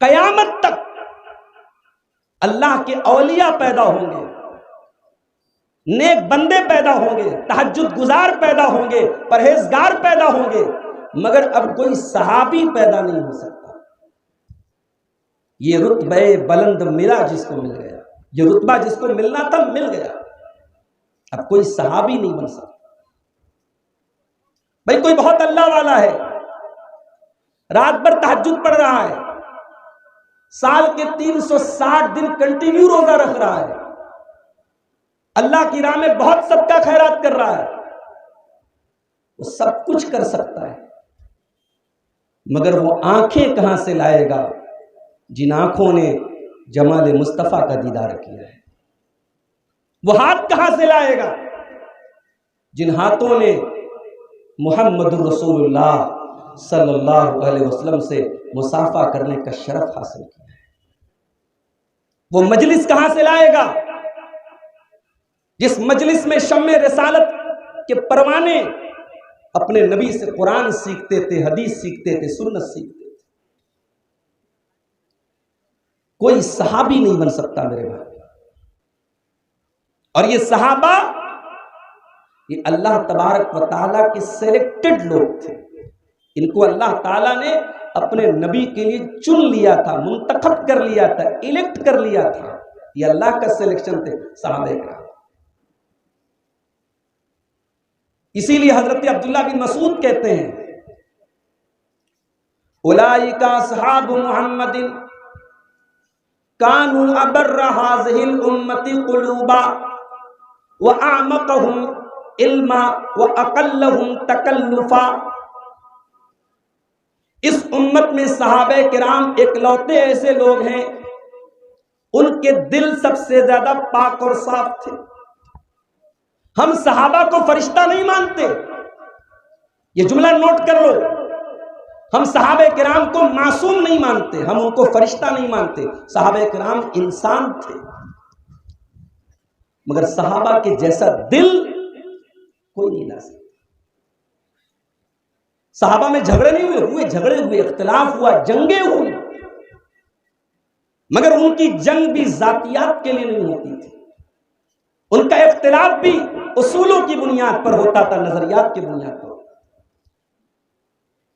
قیامت تک اللہ کے اولیاء پیدا ہوں گے، نیک بندے پیدا ہوں گے، تہجد گزار پیدا ہوں گے، پرہیزگار پیدا ہوں گے، مگر اب کوئی صحابی پیدا نہیں ہو سکتا۔ یہ رتبہ بلند ملا جس کو مل گیا، یہ رتبہ جس کو ملنا تھا مل گیا، اب کوئی صحابی نہیں بن سکتا۔ بھائی کوئی بہت اللہ والا ہے، رات بھر تہجد پڑھ رہا ہے، سال کے 360 دن کنٹینیو روزہ رکھ رہا ہے، اللہ کی راہ میں بہت صدقہ خیرات کر رہا ہے، وہ سب کچھ کر سکتا ہے، مگر وہ آنکھیں کہاں سے لائے گا جن آنکھوں نے جمال مصطفیٰ کا دیدار کیا ہے؟ وہ ہاتھ کہاں سے لائے گا جن ہاتھوں نے محمد الرسول اللہ صلی اللہ علیہ وسلم سے مصافحہ کرنے کا شرف حاصل کیا ہے؟ وہ مجلس کہاں سے لائے گا جس مجلس میں شمع رسالت کے پروانے اپنے نبی سے قرآن سیکھتے تھے، حدیث سیکھتے تھے، سنت سیکھتے تھے؟ کوئی صحابی نہیں بن سکتا میرے بھائی۔ اور یہ صحابہ یہ اللہ تبارک و تعالیٰ کے سلیکٹڈ لوگ تھے، ان کو اللہ تعالیٰ نے اپنے نبی کے لیے چن لیا تھا، منتخب کر لیا تھا، الیکٹ کر لیا تھا، یہ اللہ کا سلیکشن تھے صحابہ کرام۔ اسی لیے حضرت عبداللہ بن مسعود کہتے ہیں اولئک اصحاب محمد کانوا ابر هذه الامة قلوبا واعمقهم علما واقلهم تکلفا۔ اس امت میں صحابہ کرام اکلوتے ایسے لوگ ہیں ان کے دل سب سے زیادہ پاک اور صاف تھے۔ ہم صحابہ کو فرشتہ نہیں مانتے، یہ جملہ نوٹ کر لو، ہم صحابہ کرام کو معصوم نہیں مانتے، ہم ان کو فرشتہ نہیں مانتے، صحابہ کرام انسان تھے، مگر صحابہ کے جیسا دل کوئی نہیں لا سکتا۔ صحابہ میں جھگڑے نہیں ہوئے، جھگڑے ہوئے، اختلاف ہوا، جنگیں ہوئی، مگر ان کی جنگ بھی ذاتیات کے لیے نہیں ہوتی تھی، ان کا اختلاف بھی اصولوں کی بنیاد پر ہوتا تھا، نظریات کی بنیاد پر۔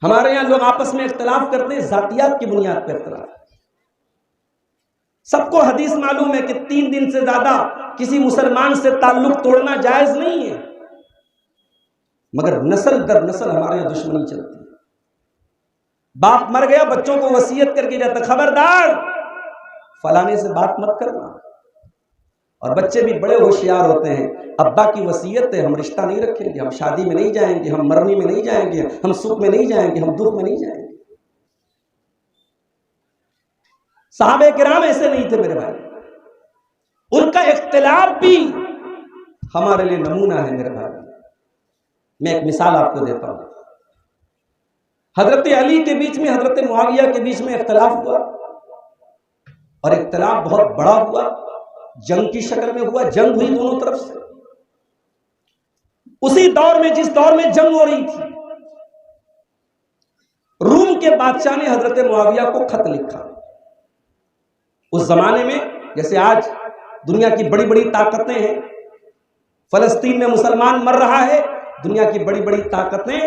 ہمارے یہاں لوگ آپس میں اختلاف کرتے ہیں ذاتیات کی بنیاد پر اختلاف۔ سب کو حدیث معلوم ہے کہ 3 دن سے زیادہ کسی مسلمان سے تعلق توڑنا جائز نہیں ہے، مگر نسل در نسل ہمارے یہاں دشمنی چلتی ہے۔ باپ مر گیا، بچوں کو وصیت کر کے جاتا خبردار فلانے سے بات مت کرنا، اور بچے بھی بڑے ہوشیار ہوتے ہیں، ابا کی وصیت ہے ہم رشتہ نہیں رکھیں گے، ہم شادی میں نہیں جائیں گے، ہم مرنی میں نہیں جائیں گے، ہم سکھ میں نہیں جائیں گے، ہم دکھ میں نہیں جائیں گے۔ صحابہ کرام ایسے نہیں تھے میرے بھائی، ان کا اختلاف بھی ہمارے لیے نمونہ ہے میرے بھائی۔ میں ایک مثال آپ کو دیتا ہوں، حضرت علی کے بیچ میں حضرت معاویہ کے بیچ میں اختلاف ہوا، اور اختلاف بہت بڑا ہوا، جنگ کی شکل میں ہوا، جنگ ہوئی دونوں طرف سے۔ اسی دور میں جس دور میں جنگ ہو رہی تھی، روم کے بادشاہ نے حضرت معاویہ کو خط لکھا۔ اس زمانے میں جیسے آج دنیا کی بڑی بڑی طاقتیں ہیں، فلسطین میں مسلمان مر رہا ہے، دنیا کی بڑی بڑی طاقتیں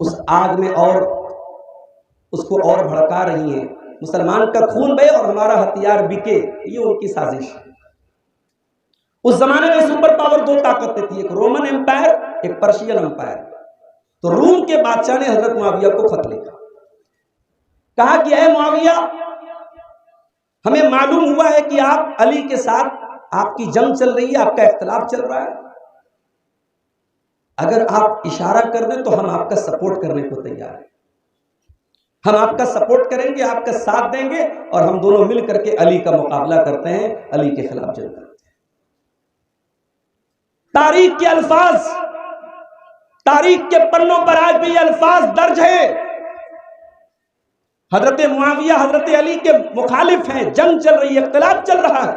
اس آگ میں اور اس کو اور بھڑکا رہی ہیں، مسلمان کا خون بہے اور ہمارا ہتھیار بکے، یہ ان کی سازش ہے۔ اس زمانے میں سپر پاور 2 طاقتیں تھیں، ایک رومن امپائر، ایک پرشین امپائر۔ تو روم کے بادشاہ نے حضرت معاویہ کو خط لکھا، کہا کہ اے معاویہ، ہمیں معلوم ہوا ہے کہ آپ علی کے ساتھ آپ کی جنگ چل رہی ہے، آپ کا اختلاف چل رہا ہے، اگر آپ اشارہ کر دیں تو ہم آپ کا سپورٹ کرنے کو تیار ہیں، ہم آپ کا سپورٹ کریں گے، آپ کا ساتھ دیں گے، اور ہم دونوں مل کر کے علی کا مقابلہ کرتے ہیں، علی کے خلاف جنگ کرتے ہیں۔ تاریخ کے الفاظ، تاریخ کے پنوں پر آج بھی یہ الفاظ درج ہیں، حضرت معاویہ حضرت علی کے مخالف ہیں، جنگ چل رہی ہے، اختلاف چل رہا ہے،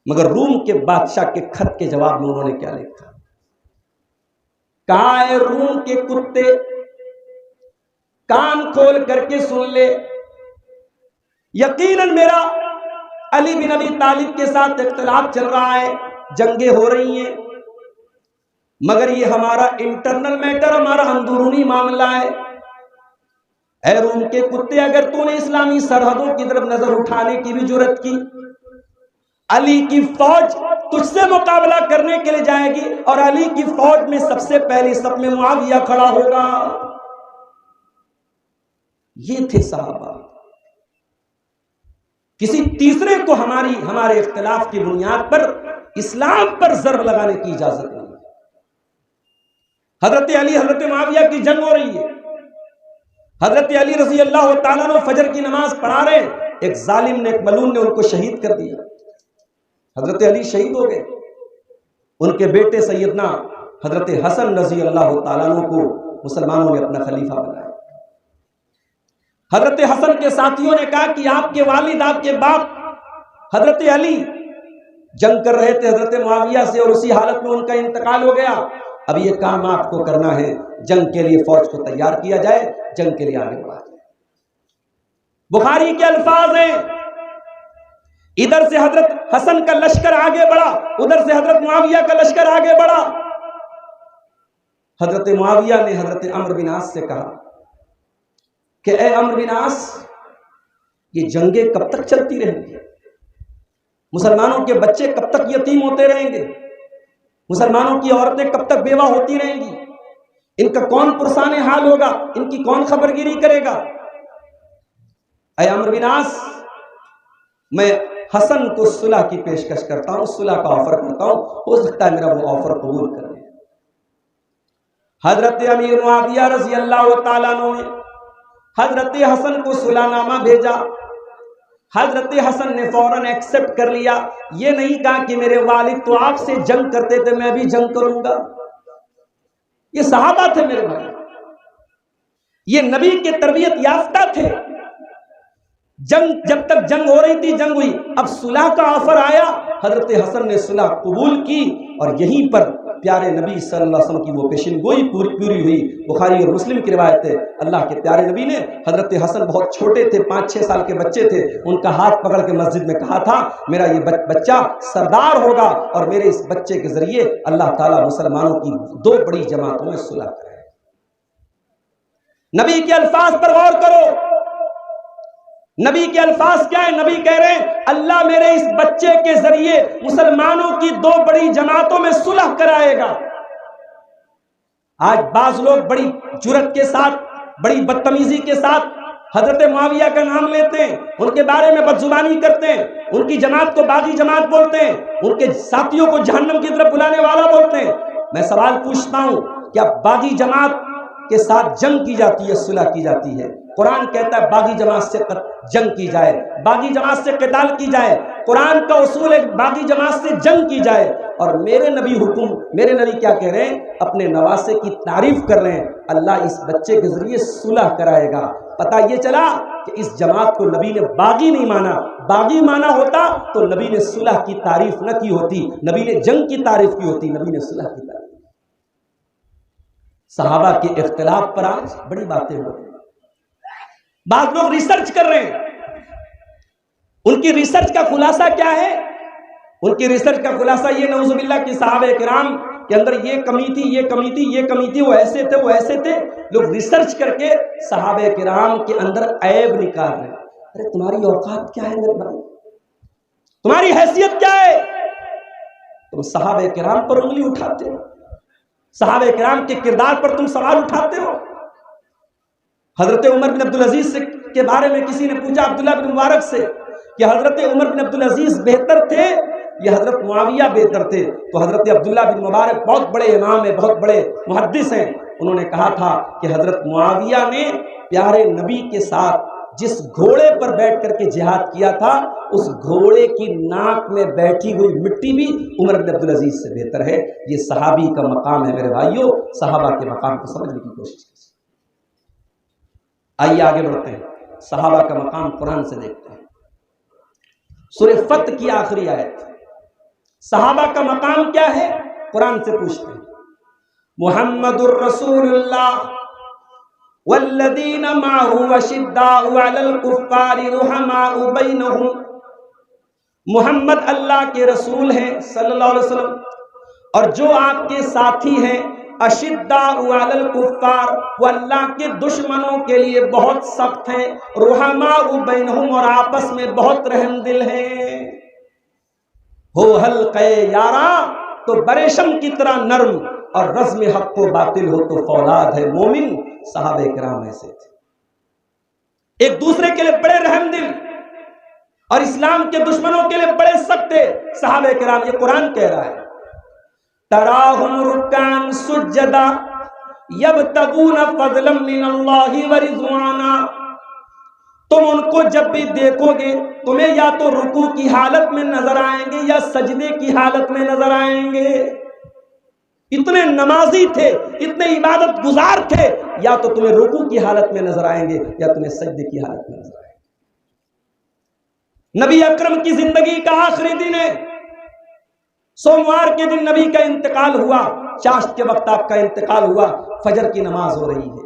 مگر روم کے بادشاہ کے خط کے جواب میں انہوں نے کیا لکھا؟ کہا اے روم کے کتے، کان کھول کر کے سن لے، یقیناً میرا علی بن ابی طالب کے ساتھ اختلاف چل رہا ہے، جنگیں ہو رہی ہیں، مگر یہ ہمارا انٹرنل میٹر، ہمارا اندرونی معاملہ ہے۔ اے روم کے کتے، اگر تو نے اسلامی سرحدوں کی طرف نظر اٹھانے کی بھی جرت کی، علی کی فوج تجھ سے مقابلہ کرنے کے لیے جائے گی، اور علی کی فوج میں سب سے پہلی صف میں معاویہ کھڑا ہوگا۔ یہ تھے صحابہ۔ کسی تیسرے کو ہمارے اختلاف کی بنیاد پر اسلام پر ضرب لگانے کی اجازت نہیں۔ حضرت علی حضرت معاویہ کی جنگ ہو رہی ہے، حضرت علی رضی اللہ تعالیٰ عنہ فجر کی نماز پڑھا رہے، ایک ظالم نے، ایک ملعون نے ان کو شہید کر دیا۔ حضرت علی شہید ہو گئے، ان کے بیٹے سیدنا حضرت حسن رضی اللہ تعالیٰ عنہ کو مسلمانوں نے اپنا خلیفہ بنایا۔ حضرت حسن کے ساتھیوں نے کہا کہ آپ کے والد، آپ کے باپ حضرت علی جنگ کر رہے تھے حضرت معاویہ سے، اور اسی حالت میں ان کا انتقال ہو گیا، اب یہ کام آپ کو کرنا ہے، جنگ کے لیے فوج کو تیار کیا جائے، جنگ کے لیے آگے بڑھا جائے۔ بخاری کے الفاظ ہیں، ادھر سے حضرت حسن کا لشکر آگے بڑھا، ادھر سے حضرت معاویہ کا لشکر آگے بڑھا۔ حضرت معاویہ نے حضرت عمرو بن عاص سے کہا کہ اے عمرو بن عاص، یہ جنگیں کب تک چلتی رہیں گی؟ مسلمانوں کے بچے کب تک یتیم ہوتے رہیں گے؟ مسلمانوں کی عورتیں کب تک بیوہ ہوتی رہیں گی؟ ان کا کون پرسان حال ہوگا؟ ان کی کون خبرگیری کرے گا؟ اے عمرو بن عاص، میں حسن کو صلح کی پیشکش کرتا ہوں، صلح کا آفر کرتا ہوں، ہو سکتا ہے میرا وہ آفر قبول کر لیں۔ حضرت امیر معاویہ رضی اللہ تعالیٰ عنہ نے حضرت حسن کو صلح نامہ بھیجا، حضرت حسن نے فوراً ایکسپٹ کر لیا، یہ نہیں کہا کہ میرے والد تو آپ سے جنگ کرتے تھے، میں بھی جنگ کروں گا۔ یہ صحابہ تھے میرے بھائی، یہ نبی کے تربیت یافتہ تھے۔ جنگ جب تک جنگ ہو رہی تھی، جنگ ہوئی، اب صلح کا آفر آیا، حضرت حسن نے صلح قبول کی، اور یہیں پر پیارے نبی صلی اللہ علیہ وسلم کی وہ پیشن گوئی پوری ہوئی۔ بخاری اور مسلم کی روایت ہے، اللہ کے پیارے نبی نے، حضرت حسن بہت چھوٹے تھے، 5-6 سال کے بچے تھے، ان کا ہاتھ پکڑ کے مسجد میں کہا تھا میرا یہ بچہ سردار ہوگا، اور میرے اس بچے کے ذریعے اللہ تعالیٰ مسلمانوں کی 2 بڑی جماعتوں میں صلح کرے۔ نبی کے الفاظ پر غور کرو، نبی کے الفاظ کیا ہے؟ نبی کہہ رہے ہیں اللہ میرے اس بچے کے ذریعے مسلمانوں کی 2 بڑی جماعتوں میں صلح کرائے گا۔ آج بعض لوگ بڑی جرأت کے ساتھ، بڑی بدتمیزی کے ساتھ حضرت معاویہ کا نام لیتے ہیں، ان کے بارے میں بدزبانی کرتے ہیں، ان کی جماعت کو باغی جماعت بولتے ہیں، ان کے ساتھیوں کو جہنم کی طرف بلانے والا بولتے ہیں۔ میں سوال پوچھتا ہوں، کیا باغی جماعت کے ساتھ جنگ کی جاتی ہے، صلح کی جاتی ہے؟ قرآن کہتا ہے باغی جماعت سے جنگ کی جائے، باغی جماعت سے قتال کی جائے، قرآن کا اصول ہے باغی جماعت سے جنگ کی جائے۔ اور میرے نبی کیا کہہ رہے ہیں؟ اپنے نواسے کی تعریف کر رہے ہیں، اللہ اس بچے کے ذریعے صلح کرائے گا۔ پتہ یہ چلا کہ اس جماعت کو نبی نے باغی نہیں مانا، باغی مانا ہوتا تو نبی نے صلح کی تعریف نہ کی ہوتی، نبی نے جنگ کی تعریف کی ہوتی، نبی نے صلح کی تعریف۔ صحابہ کے اختلاف پر آج بڑی باتیں ہو رہی ہیں، بعض لوگ ریسرچ کر رہے ہیں، ان کی ریسرچ کا خلاصہ کیا ہے؟ ان کی ریسرچ کا خلاصہ یہ نعوذ باللہ کہ صحابہ کرام کے اندر یہ کمی تھی، یہ کمی تھی، یہ کمی تھی، وہ ایسے تھے، وہ ایسے تھے۔ لوگ ریسرچ کر کے صحابہ کرام کے اندر عیب نکال رہے ہیں۔ ارے تمہاری اوقات کیا ہے میرے بھائی؟ تمہاری حیثیت کیا ہے؟ تم صحابہ کرام پر انگلی اٹھاتے ہو، صحابہ کرام کے کردار پر تم سوال اٹھاتے ہو۔ حضرت عمر بن عبدالعزیز کے بارے میں کسی نے پوچھا عبداللہ بن مبارک سے کہ حضرت عمر بن عبدالعزیز بہتر تھے یا حضرت معاویہ بہتر تھے؟ تو حضرت عبداللہ بن مبارک بہت بڑے امام ہیں، بہت بڑے محدث ہیں، انہوں نے کہا تھا کہ حضرت معاویہ نے پیارے نبی کے ساتھ جس گھوڑے پر بیٹھ کر کے جہاد کیا تھا، اس گھوڑے کی ناک میں بیٹھی ہوئی مٹی بھی عمر بن عبدالعزیز سے بہتر ہے۔ یہ صحابی کا مقام ہے میرے بھائیوں، صحابہ کے مقام کو سمجھنے کی کوشش کیجیے۔ آئیے آگے بڑھتے ہیں، صحابہ کا مقام قرآن سے دیکھتے ہیں۔ سورہ فتح کی آخری آیت، صحابہ کا مقام کیا ہے؟ قرآن سے پوچھتے ہیں۔ محمد الرسول اللہ والذین معه اشداء علی الکفار رحماء بینہم، محمد اللہ کے رسول ہیں صلی اللہ علیہ وسلم، اور جو آپ کے ساتھی ہیں اشداء علی الکفار، وہ اللہ کے دشمنوں کے لیے بہت سخت ہیں، رحماء بینہم، اور آپس میں بہت رحم دل ہیں، ہو حلقے یاراں تو بریشم کی طرح نرم، اور رزم حق و باطل ہو تو فولاد ہے مومن۔ صحابہ کرام ایسے تھے، ایک دوسرے کے لیے بڑے رحم دل، اور اسلام کے دشمنوں کے لیے بڑے سخت تھے صحابہ کرام۔ یہ قرآن کہہ رہا ہے تراہم رکعا سجدا یبتغون فضلا من اللہ ورضوانا، تم ان کو جب بھی دیکھو گے تمہیں یا تو رکوع کی حالت میں نظر آئیں گے یا سجدے کی حالت میں نظر آئیں گے۔ اتنے نمازی تھے، اتنے عبادت گزار تھے، یا تو تمہیں رکوع کی حالت میں نظر آئیں گے یا تمہیں سجدے کی حالت میں نظر آئیں گے۔ نبی اکرم کی زندگی کا آخری دن ہے، سوموار کے دن نبی کا انتقال ہوا، چاشت کے وقت آپ کا انتقال ہوا، فجر کی نماز ہو رہی ہے۔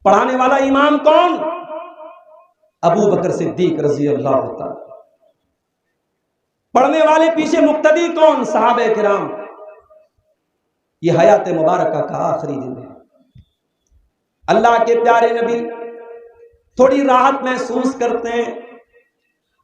پڑھانے والا امام کون؟ ابو بکر صدیق رضی اللہ تعالی۔ پڑھنے والے پیچھے مقتدی کون؟ صحابہ کرام۔ یہ حیات مبارکہ کا آخری دن ہے۔ اللہ کے پیارے نبی تھوڑی راحت محسوس کرتے ہیں،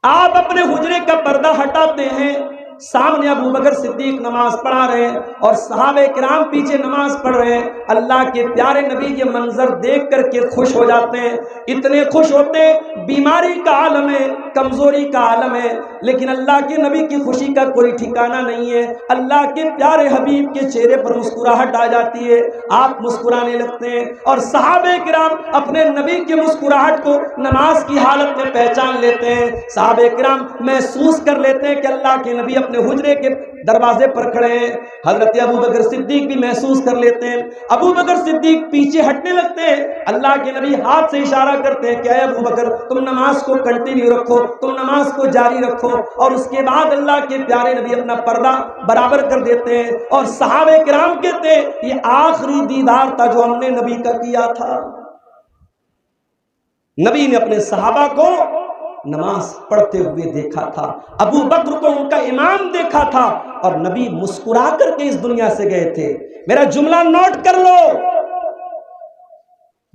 آپ اپنے حجرے کا پردہ ہٹاتے ہیں، سامنے ابو بکر صدیق نماز پڑھا رہے ہیں اور صحابہ کرام پیچھے نماز پڑھ رہے ہیں۔ اللہ کے پیارے نبی یہ منظر دیکھ کر کے خوش ہو جاتے ہیں، اتنے خوش ہوتے ہیں، بیماری کا عالم ہے، کمزوری کا عالم ہے، لیکن اللہ کے نبی کی خوشی کا کوئی ٹھکانہ نہیں ہے۔ اللہ کے پیارے حبیب کے چہرے پر مسکراہٹ آ جاتی ہے، آپ مسکرانے لگتے ہیں، اور صحابہ کرام اپنے نبی کی مسکراہٹ کو نماز کی حالت میں پہچان لیتے ہیں۔ صحابہ کرام محسوس کر لیتے ہیں کہ اللہ کے نبی اپنے حجرے کے دروازے پر کھڑے ہیں۔ حضرت ابو بکر صدیق بھی محسوس کر لیتے ہیں، ابو بکر صدیق پیچھے ہٹنے لگتے ہیں، اللہ کے نبی ہاتھ سے اشارہ کرتے ہیں کہ اے ابو بکر تم نماز کو کنٹینیو رکھو، تم نماز کو جاری رکھو، اور اس کے بعد اللہ کے پیارے نبی اپنا پردہ برابر کر دیتے ہیں، اور صحابہ کرام کہتے ہیں یہ آخری دیدار تھا جو ہم نے نبی کا کیا تھا۔ نبی نے اپنے صحابہ کو نماز پڑھتے ہوئے دیکھا تھا، ابو بکر کو ان کا امام دیکھا تھا، اور نبی مسکرا کر کے اس دنیا سے گئے تھے۔ میرا جملہ نوٹ کر لو،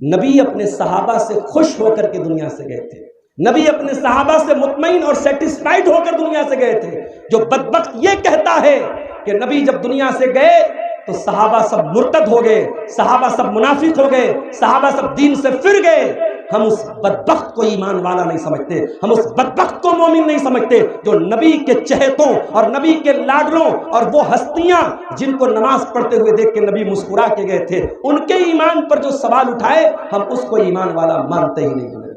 نبی اپنے صحابہ سے خوش ہو کر کے دنیا سے گئے تھے، نبی اپنے صحابہ سے مطمئن اور سیٹسفائیڈ ہو کر دنیا سے گئے تھے۔ جو بدبخت یہ کہتا ہے کہ نبی جب دنیا سے گئے تو صحابہ سب مرتد ہو گئے، صحابہ سب منافق ہو گئے، صحابہ سب دین سے پھر گئے، ہم اس بدبخت کو ایمان والا نہیں سمجھتے، ہم اس بدبخت کو مومن نہیں سمجھتے جو نبی کے چہتوں اور نبی کے لاڈلوں اور وہ ہستیاں جن کو نماز پڑھتے ہوئے دیکھ کے نبی مسکرا کے گئے تھے، ان کے ایمان پر جو سوال اٹھائے ہم اس کو ایمان والا مانتے ہی نہیں۔